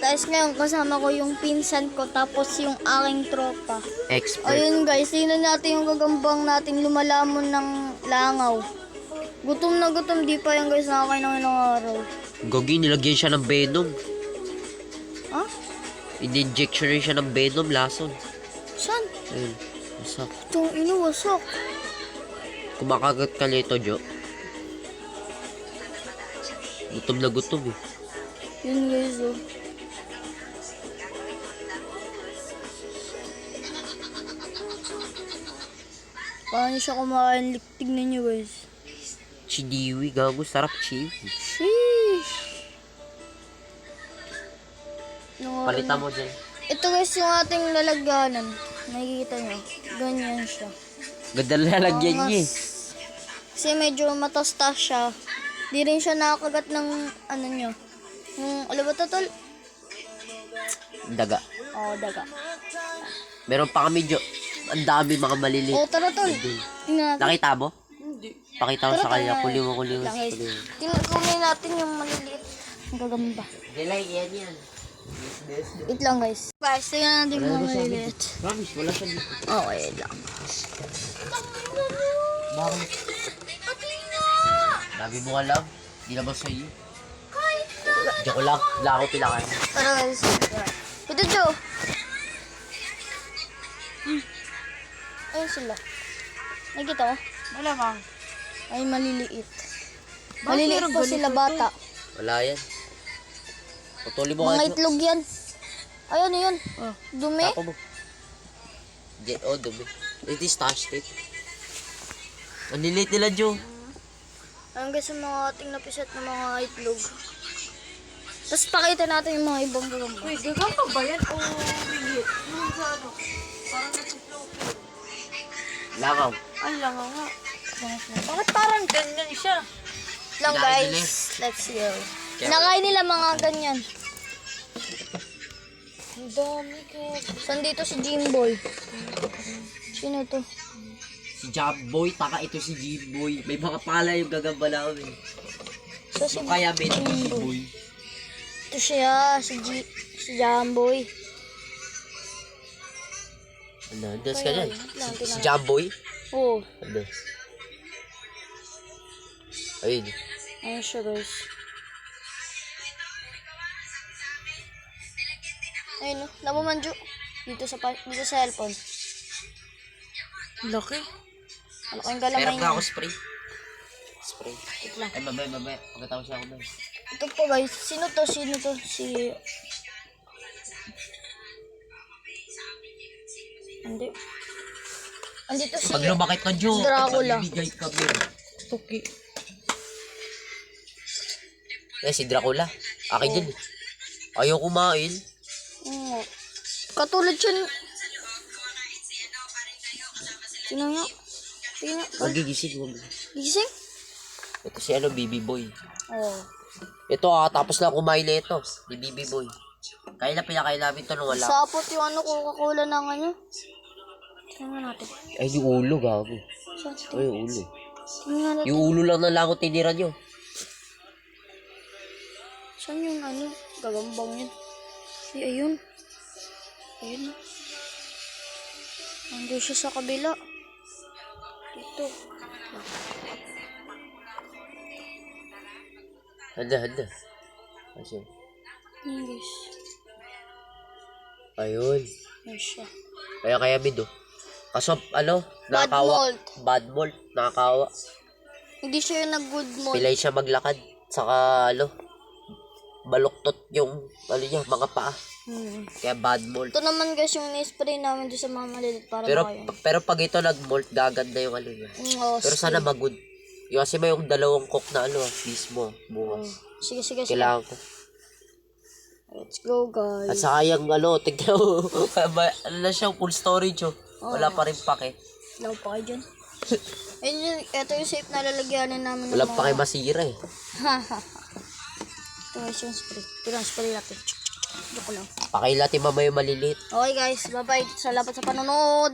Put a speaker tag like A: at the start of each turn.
A: Guys, ngayon kasama ko yung pinsan ko tapos yung aking tropa.
B: Expert.
A: Ayun guys, tingnan natin yung gagambang natin lumalamon ng langaw. Gutom na gutom, di pa yan guys nakakain ng ilang araw.
B: Gogi, nilagyan siya ng venom.
A: Ha?
B: In-injection rin siya ng venom, lason.
A: Saan?
B: Ayun, wasak.
A: Itong inuwasak.
B: Kumakagat ka nito, Jo. Gutom na gutom eh.
A: Yun guys oh. Paano siya kumain? Tignan nyo guys.
B: Chidiwi, gago. Sarap chiwi.
A: Sheesh.
B: Palitan mo dyan.
A: Ito guys yung ating lalagyanan. Nakikita nyo. Ganyan siya.
B: Ganda na lalagyan niya eh.
A: Kasi medyo matastas siya. Di rin siya nakakagat ng ano nyo. Alam ba ito tol?
B: Daga.
A: Oo, daga.
B: Meron pa kami, Jo. Ang dami mga maliliit.
A: Oo, tara tol. Tingnan natin.
B: Nakita mo? Hindi. Pakita mo
A: Tara,
B: sa kanya.
A: tara.
B: Kuli mo.
A: Lang, guys. Tingnan natin yung maliliit. Ang gagamba.
B: Delay, yan.
A: Wait lang guys. Guys, tingnan natin yung mga maliliit.
B: Promise, wala siya dito.
A: Okay lang.
B: Bakit? Sabi mo ka lang. Di na ba sa'yo? Diyan ko lang. Wala ako pilakan.
A: Tara guys. Ito Joe. Ayun sila. Nakikita ko?
C: Malamang.
A: Ay, maliliit. Maliliit po sila bata.
B: Wala yan. Putuli mo
A: Mga
B: ka, Jo.
A: itlog yan. Ay, ano yun? Dumi?
B: Tapo mo. Dumi. It is touch tape. Ang lilit nila, Jo.
A: Ayun guys, yung mga ating napisat na mga itlog. Tapos pakita natin yung mga ibang gagamba.
C: Wait, gagamba ba yan o rigid? Yung sa ano? Parang nag-flow.
B: Langaw.
C: Ay, lang nga. Bakit parang ganyan siya?
A: Lang
B: Kinain
A: guys, let's go. Kinakain nila mga ganyan.
C: Ang dami kaya.
A: Saan dito si Jimboy? Sino to?
B: Si Jamboy. Taka ito si Jimboy. May mga pala yung gagamba namin.
A: So, si
B: Kaya may
A: Jimboy.
B: Jimboy.
A: Ito siya, si Jamboy.
B: Ano? Andas ka dyan?
A: Lang,
B: Si Jamboy?
A: Oo,
B: Ano? Ayun.
A: ayun siya guys. Ayun o, nabumanjo. Dito sa cellphone.
C: Laki.
A: Ano kayong galamay
B: Meron ka
A: niya?
B: ako spray. Spray.
A: Wait lang.
B: Ay, mabay. Pagkatapos siya ako na.
A: Ito po guys, sino to? Si... Andito si...
B: Pag lumakit ka, Jo.
A: Dracula.
B: Magbibigay kami.
C: Tuki.
B: Si Dracula. Akin din. Ayaw kumain.
A: Oo. Katulad siya ni... Tingnan nga. Tingnan.
B: Magigising.
A: Gising?
B: Ito si BB Boy.
A: Oo.
B: Ito tapos na kumain na ito. Ni BB Boy. Pinakain namin ito nung wala.
A: Sapot yung ano, Coca-Cola ng ano. Tingnan natin.
B: Ay, yung ulo, gago.
A: Saan?
B: Ay, yung ulo.
A: Tingnan natin.
B: Yung ulo lang na langot tinira nyo.
A: Saan yung ano? Gagambang yun. Ay, ayun. Ayun. Nandun siya sa kabila. Dito.
B: Handa. Kasi.
A: Ayun guys.
B: Ayun.
A: Ayun siya.
B: Kaya mid, oh. Kaso,
A: Bad mold.
B: Bad mold. Nakakawa.
A: Hindi siya yung nag-good mood.
B: Pilay siya maglakad. Saka, baluktot yung, mga paa. Kaya bad mold.
A: Ito naman guys yung ni-spray namin doon sa mga malilit para
B: Pero pag ito nag-mold, gaganda yung niya. Pero sana mag-good. Yung kasi may yung dalawang cook na mismo, bukas.
A: Sige.
B: Kailangan ko.
A: Let's go guys.
B: At saka yung tignan mo, na siya, full storage, oh. Wala pa rin pake.
A: Wala pa kayo dyan. Ito yung safe na lalagyanin namin.
B: Wala pa kayo masira, eh.
A: Ito guys yung spray. Ito lang, spray natin. Joke lang.
B: Pakailatin mamaya yung maliliit.
A: Okay guys, bye-bye. Salamat sa panonood.